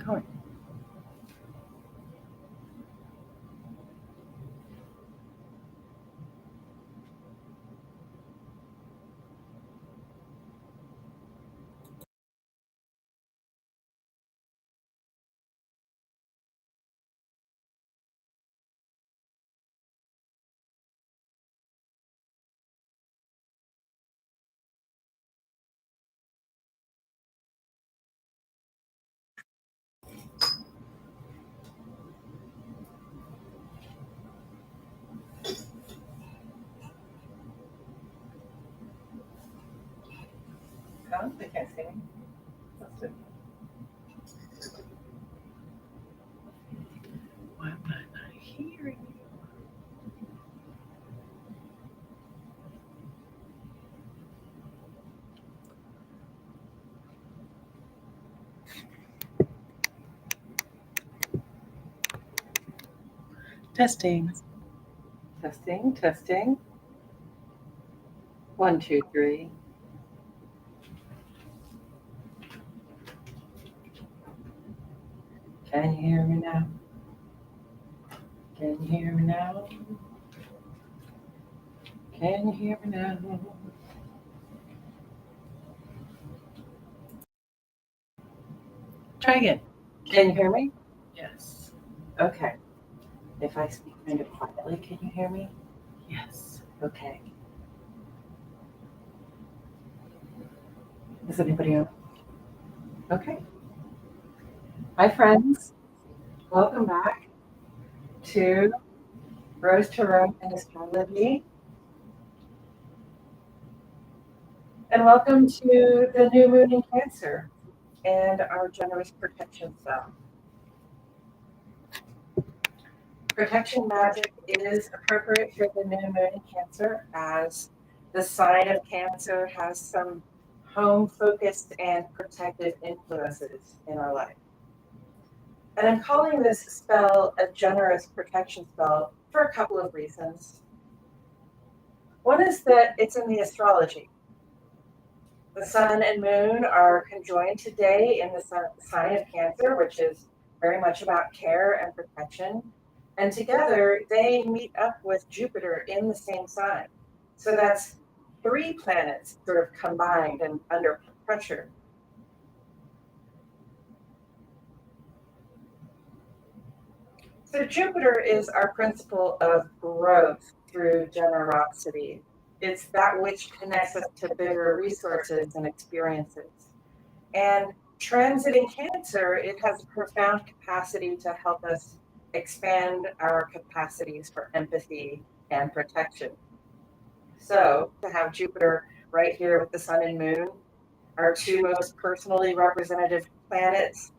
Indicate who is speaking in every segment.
Speaker 1: going. Huh? They can't see me. That's it. Why am I not hearing you? Testing. Testing, testing. 1, 2, 3. Can you hear me now? Can you hear me now? Can you hear me now? Try again. Can you hear me? Yes. Okay. If I speak kind of quietly, can you hear me? Yes. Okay. Is anybody else? Okay. Hi, friends. Welcome back to Rose Tarot and Astrology. And welcome to the new moon in Cancer and our generous protection spell. Protection magic is appropriate for the new moon in Cancer, as the sign of Cancer has some home-focused and protective influences in our life. And I'm calling this spell a generous protection spell for a couple of reasons. One is that it's in the astrology. The sun and moon are conjoined today in the sign of Cancer, which is very much about care and protection. And together they meet up with Jupiter in the same sign. So that's 3 planets sort of combined and under pressure. So Jupiter is our principle of growth through generosity. It's that which connects us to bigger resources and experiences. And transiting Cancer, it has a profound capacity to help us expand our capacities for empathy and protection. So to have Jupiter right here with the sun and moon, our 2 most personally representative planets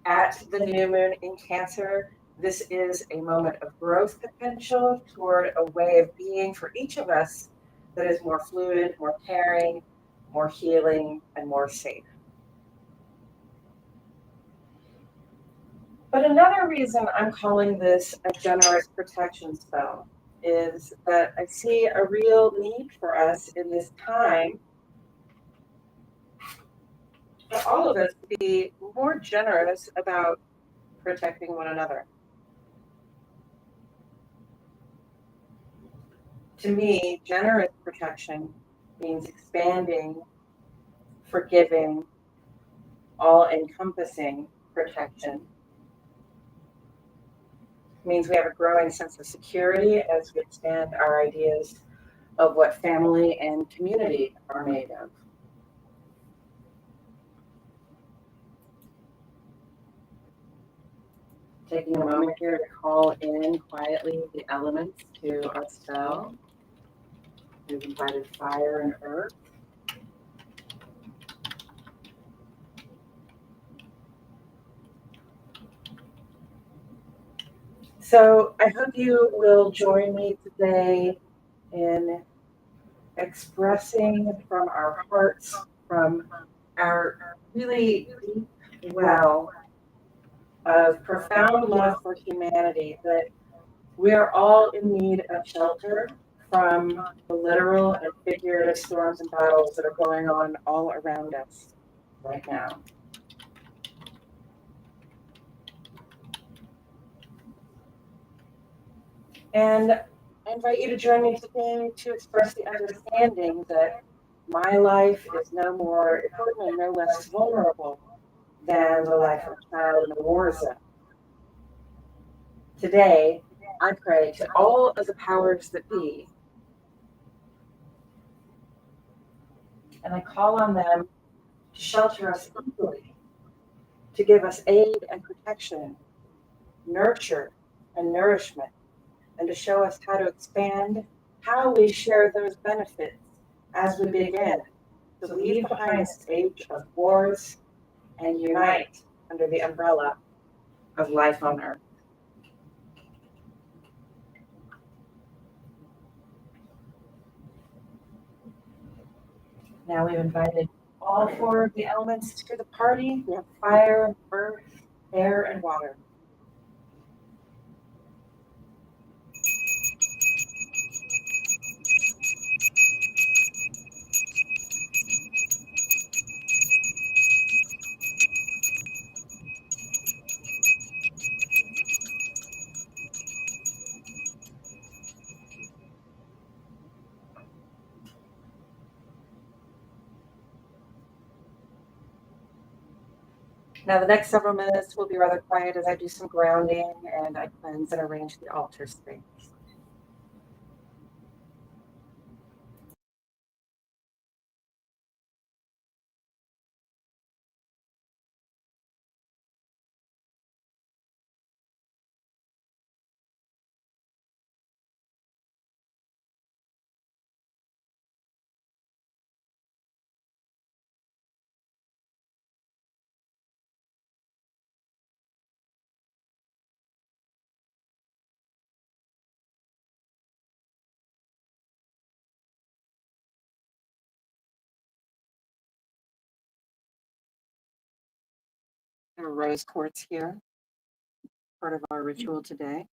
Speaker 1: at the new moon in Cancer, this is a moment of growth potential toward a way of being for each of us that is more fluid, more caring, more healing, and more safe. But another reason I'm calling this a generous protection spell is that I see a real need for us in this time for all of us to be more generous about protecting one another. To me, generous protection means expanding, forgiving, all-encompassing protection. It means we have a growing sense of security as we expand our ideas of what family and community are made of. Taking a moment here to call in quietly the elements to our spell. We've invited fire and earth. So I hope you will join me today in expressing from our hearts, from our really deep well of profound love for humanity, that we are all in need of shelter from the literal and figurative storms and battles that are going on all around us right now. And I invite you to join me today to express the understanding that my life is no more important and no less vulnerable than the life of a child in a war zone. Today, I pray to all of the powers that be, and I call on them to shelter us equally, to give us aid and protection, nurture and nourishment, and to show us how to expand how we share those benefits as we begin to leave behind this age of wars and unite under the umbrella of life on earth. Now we've invited all four of the elements to the party. We have fire, earth, air, and water. Now the next several minutes will be rather quiet as I do some grounding and I cleanse and arrange the altar space. There are rose quartz here, part of our ritual today.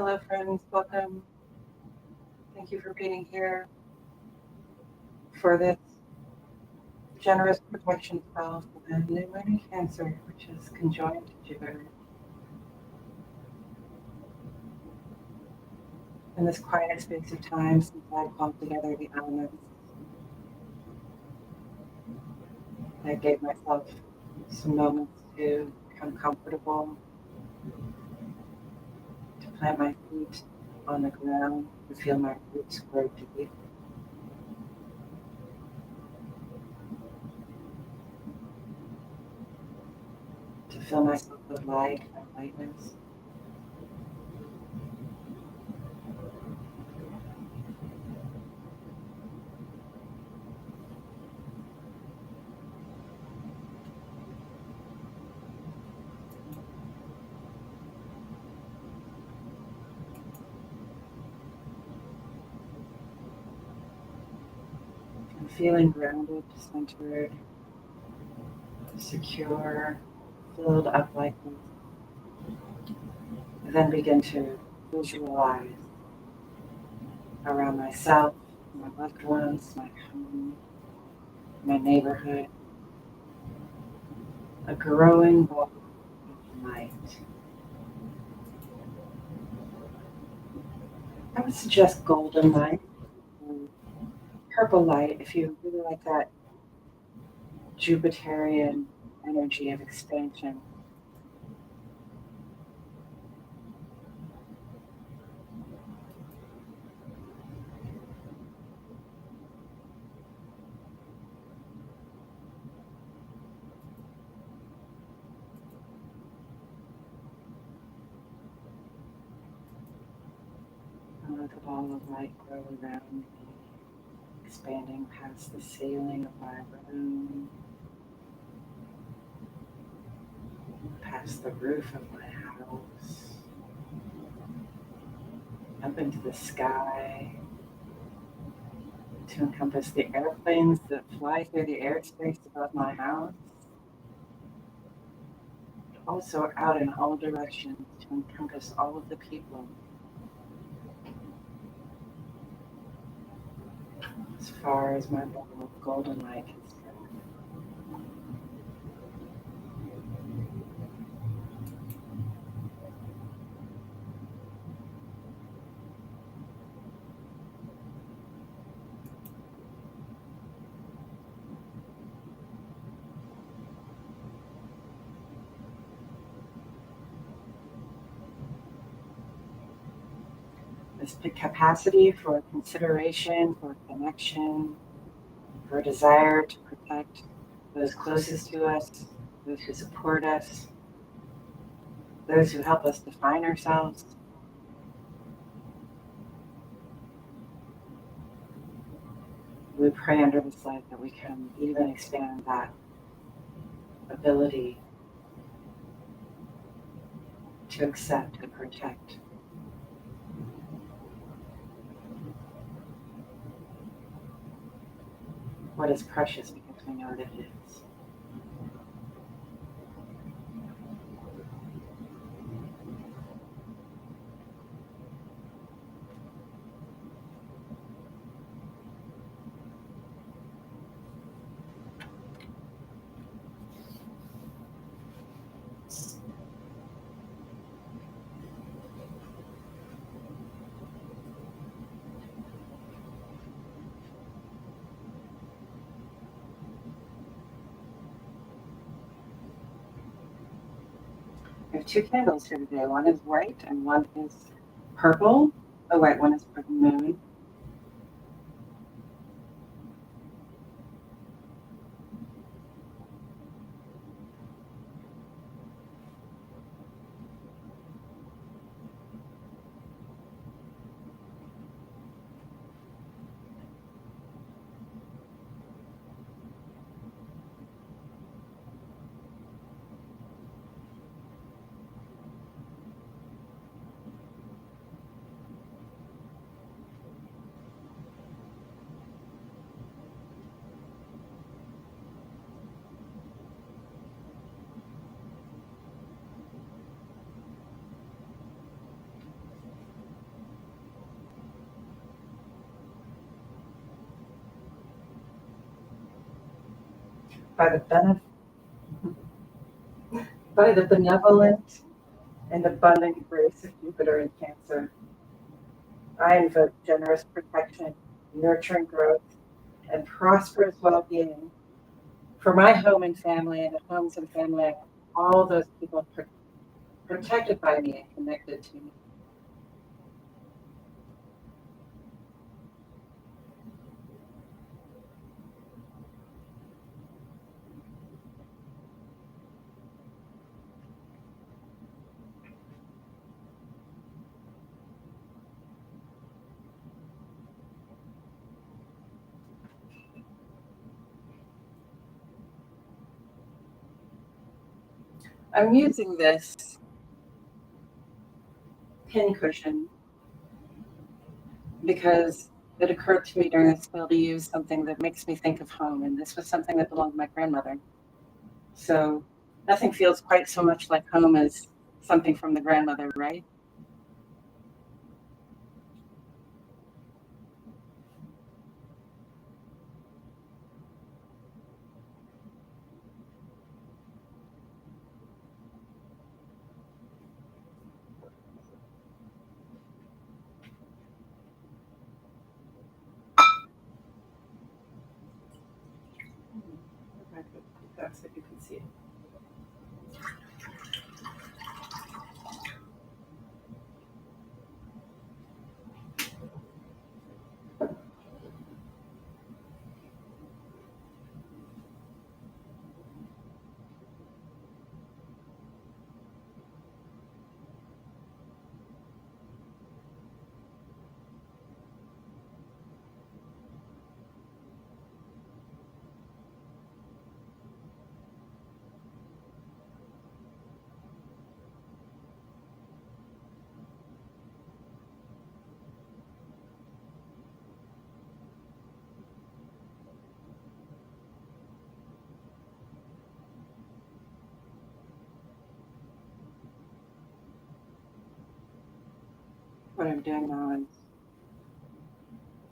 Speaker 1: Hello, friends. Welcome. Thank you for being here for this generous protection spell for the new moon in Cancer, which is conjoined to Jupiter. In this quiet space of time, since I called together the elements, I gave myself some moments to become comfortable, to plant my feet on the ground, to feel my roots grow deep. To fill myself with light and lightness. I'm feeling grounded, centered, secure, filled up like this. I then begin to visualize around myself, my loved ones, my home, my neighborhood, a growing ball of light. I would suggest golden light, or purple light, if you really like that Jupiterian energy of expansion. And let the ball of light grow around me, expanding past the ceiling of my room, past the roof of my house, up into the sky, to encompass the airplanes that fly through the airspace above my house, also out in all directions to encompass all of the people as far as my ball of golden light can spread. This capacity for consideration, for connection, for a desire to protect those closest to us, those who support us, those who help us define ourselves. We pray under this light that we can even expand that ability to accept and protect what is precious because we know that it is. I have two candles here today. One is white and one is purple. Oh, wait, one is purple moon. by the by the benevolent and abundant grace of Jupiter in Cancer. I invoke generous protection, nurturing growth, and prosperous well-being for my home and family and the homes and family of all those people protected by me and connected to me. I'm using this pincushion because it occurred to me during the spell to use something that makes me think of home, and this was something that belonged to my grandmother. So nothing feels quite so much like home as something from the grandmother, right? That's what you can see. What I'm doing now is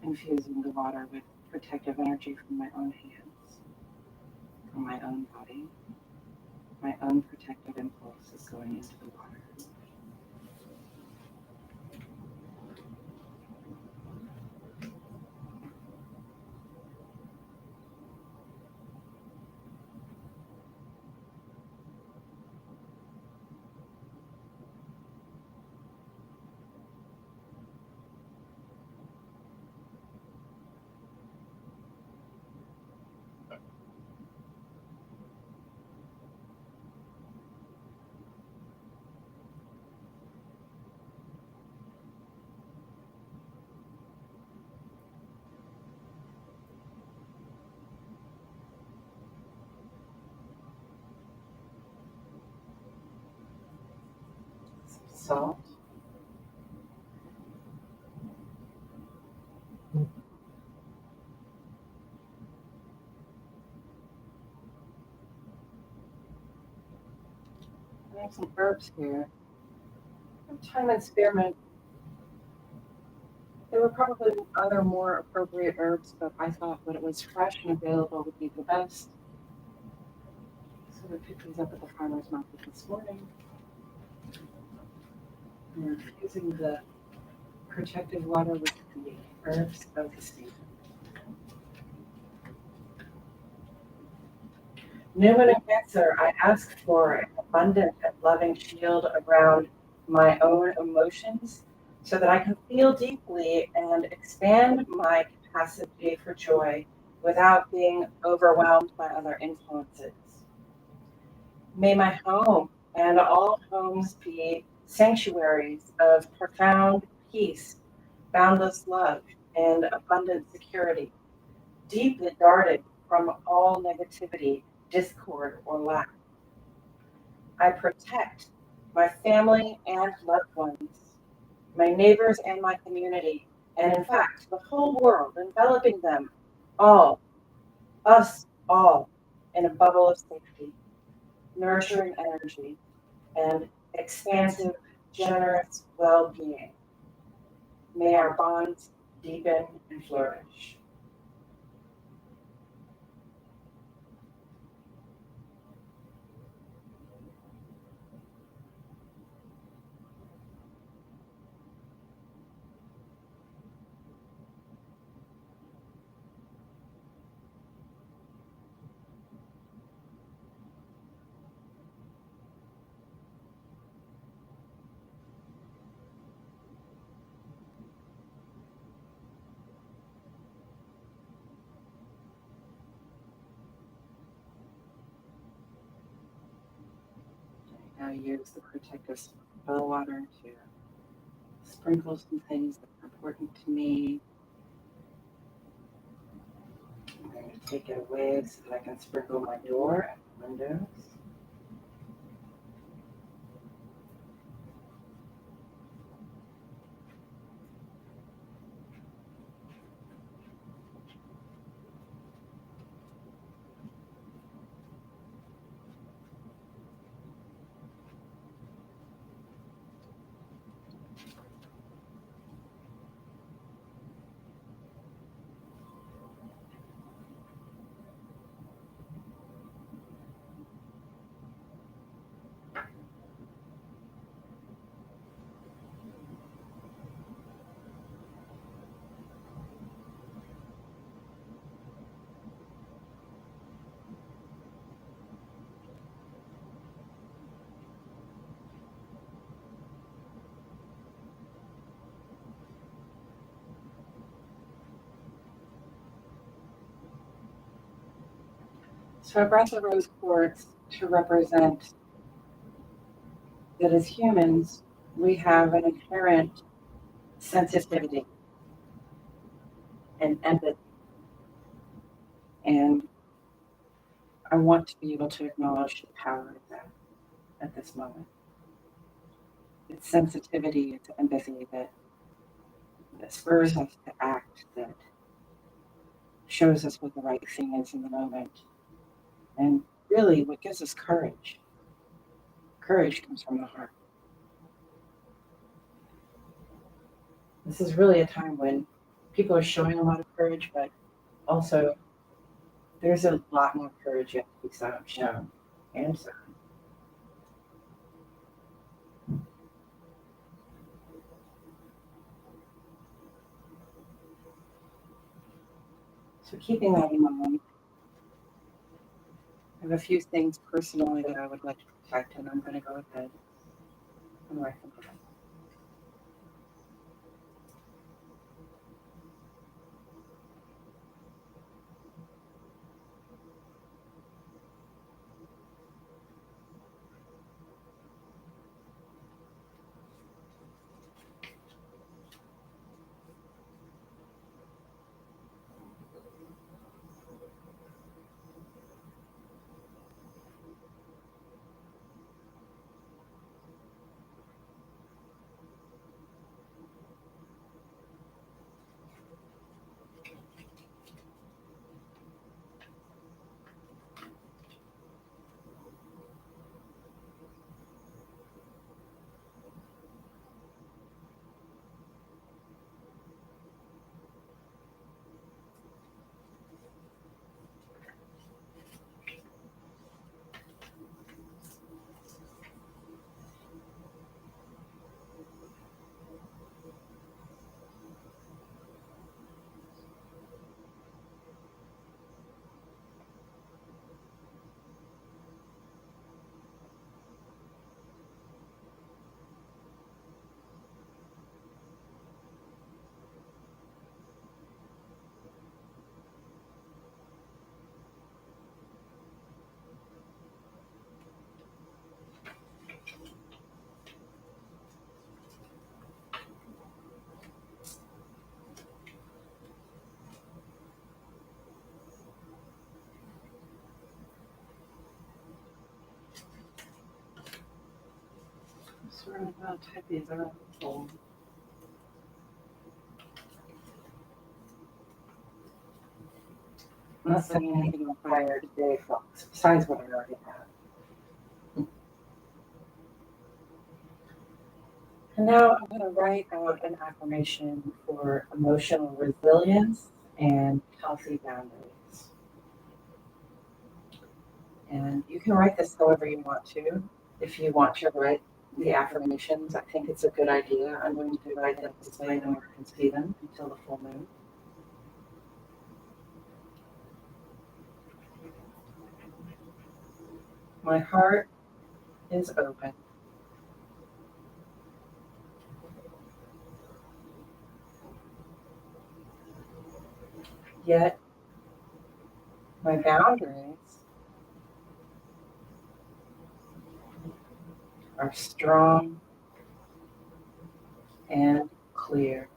Speaker 1: infusing the water with protective energy from my own hands, from my own body. My own protective impulse is going into the water. Salt. I have some herbs here. Thyme and spearmint. There were probably other more appropriate herbs, but I thought when it was fresh and available would be the best. So we picked these up at the farmer's market this morning. We're infusing the protective water with the herbs of the season. New and in Cancer, I ask for an abundant and loving shield around my own emotions so that I can feel deeply and expand my capacity for joy without being overwhelmed by other influences. May my home and all homes be sanctuaries of profound peace, boundless love, and abundant security, deeply guarded from all negativity, discord, or lack. I protect my family and loved ones, my neighbors and my community, and in fact, the whole world, enveloping them all, us all, in a bubble of safety, nurturing energy, and expansive, generous well being. May our bonds deepen and flourish. use the protective spell water to sprinkle some things that are important to me. I'm going to take it away so that I can sprinkle my door and windows. So I brought the rose quartz to represent that as humans, we have an inherent sensitivity and empathy. And I want to be able to acknowledge the power of that at this moment. It's sensitivity, it's empathy that spurs us to act, that shows us what the right thing is in the moment. And really, what gives us courage? Courage comes from the heart. This is really a time when people are showing a lot of courage, but also there's a lot more courage yet to be shown and shown. So keeping that in mind, I have a few things personally that I would like to protect, and I'm going to go ahead and write them down. Sort of about type these out. I'm not setting anything on fire today, folks, besides what I already have. And now I'm going to write out an affirmation for emotional resilience and healthy boundaries. And you can write this however you want to. If you want to write the affirmations, I think it's a good idea. I'm going to write them, display them, or you can see them until the full moon. My heart is open. Yet my boundaries are strong and clear.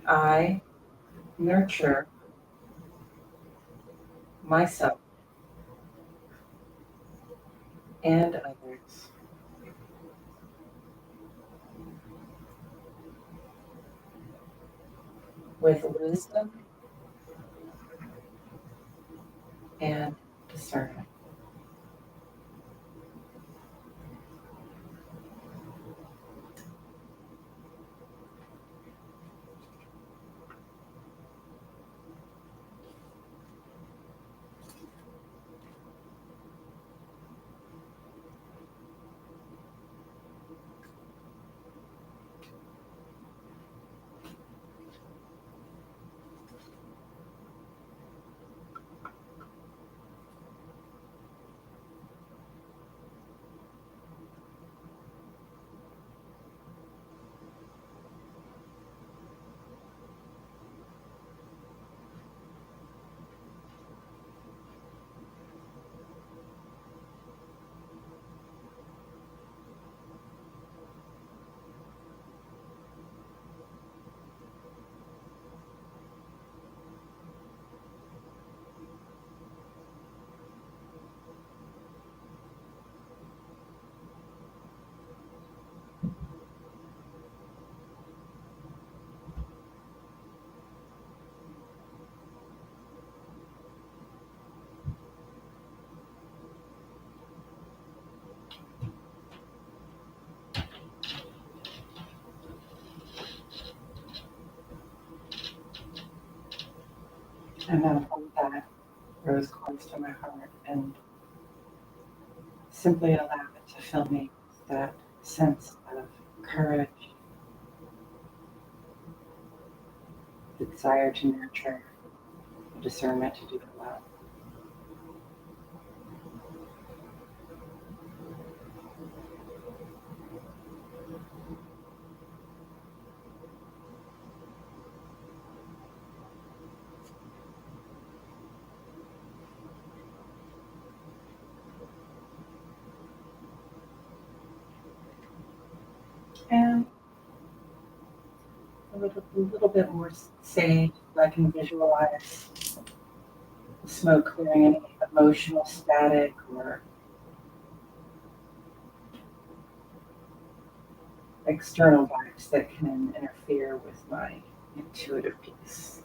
Speaker 1: I nurture myself and others with wisdom and discernment. And then hold that rose quartz to my heart and simply allow it to fill me with that sense of courage, the desire to nurture, the discernment to do the well. And a little bit more sage, I can visualize the smoke clearing any emotional static or external vibes that can interfere with my intuitive peace,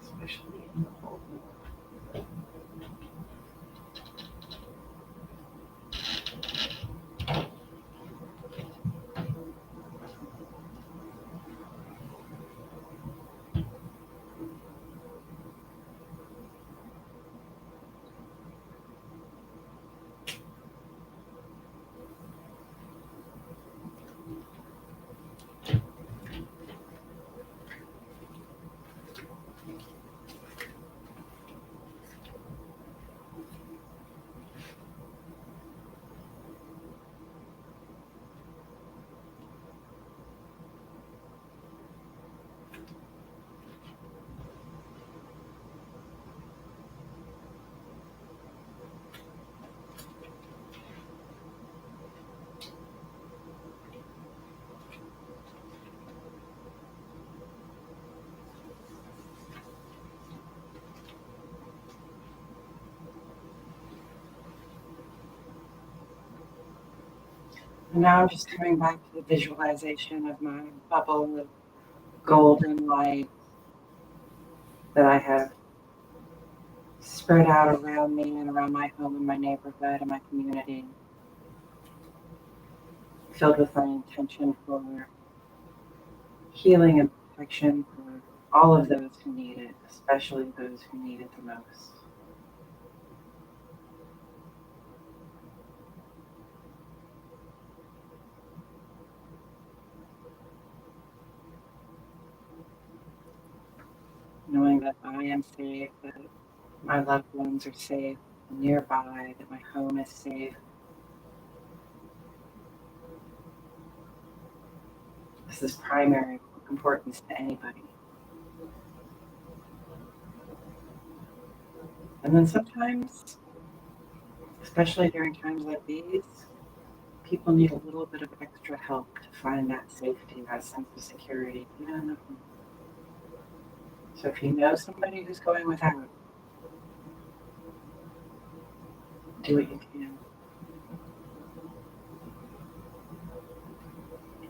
Speaker 1: especially in the whole. And now I'm just coming back to the visualization of my bubble of golden light that I have spread out around me and around my home and my neighborhood and my community, filled with my intention for healing and protection for all of those who need it, especially those who need it the most. Knowing that I am safe, that my loved ones are safe nearby, that my home is safe. This is primary importance to anybody. And then sometimes, especially during times like these, people need a little bit of extra help to find that safety, that sense of security. Yeah. So if you know somebody who's going without, do what you can.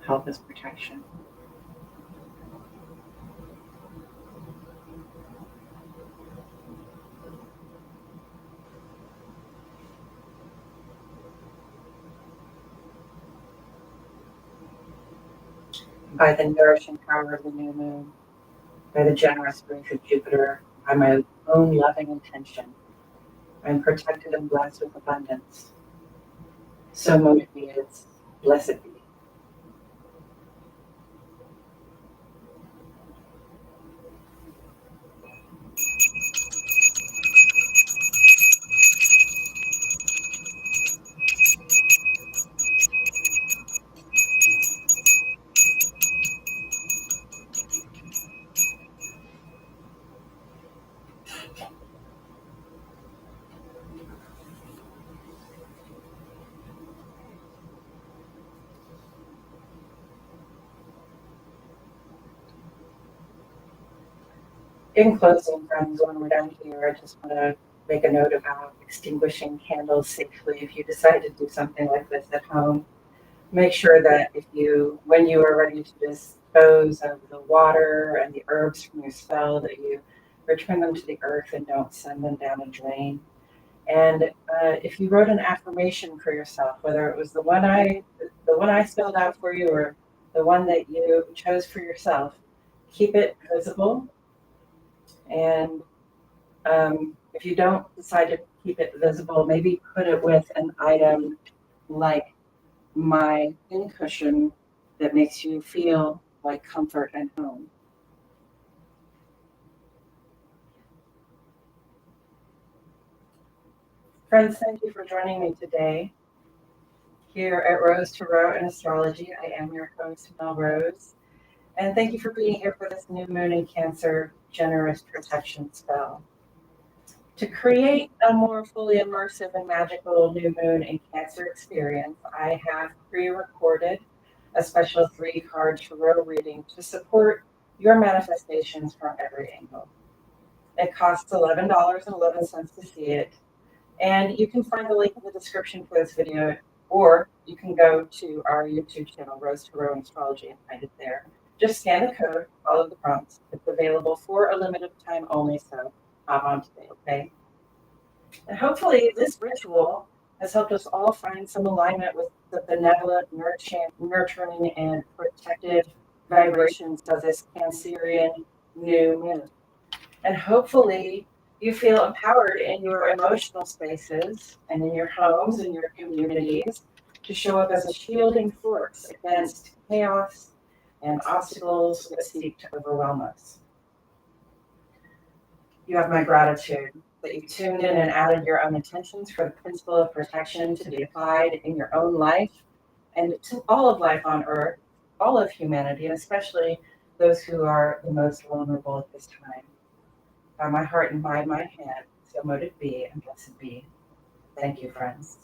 Speaker 1: Help is protection. By the nourishing power of the new moon, by the generous grace of Jupiter, by my own loving intention, I am protected and blessed with abundance. So mote it be, it's blessed be. In closing, friends, when we're done here, I just want to make a note about extinguishing candles safely. If you decide to do something like this at home, make sure that when you are ready to dispose of the water and the herbs from your spell, that you return them to the earth and don't send them down a drain. And if you wrote an affirmation for yourself, whether it was the one I spelled out for you or the one that you chose for yourself, keep it visible. And if you don't decide to keep it visible, maybe put it with an item like my pincushion that makes you feel like comfort and home. Friends, thank you for joining me today here at Rose Tarot and Astrology. I am your host, Mel Rose. And thank you for being here for this new moon in Cancer generous protection spell. To create a more fully immersive and magical new moon in Cancer experience, I have pre-recorded a special 3-card tarot reading to support your manifestations from every angle. It costs $11.11 to see it, and you can find the link in the description for this video, or you can go to our YouTube channel, Rose Tarot and Astrology, and find it there. Just scan the code, follow the prompts. It's available for a limited time only, so hop on today, okay? And hopefully this ritual has helped us all find some alignment with the benevolent, nurturing, and protective vibrations of this Cancerian new moon. And hopefully you feel empowered in your emotional spaces and in your homes and your communities to show up as a shielding force against chaos and obstacles that seek to overwhelm us. You have my gratitude that you tuned in and added your own intentions for the principle of protection to be applied in your own life and to all of life on earth, all of humanity, and especially those who are the most vulnerable at this time. By my heart and by my hand, so mote it be and blessed be. Thank you, friends.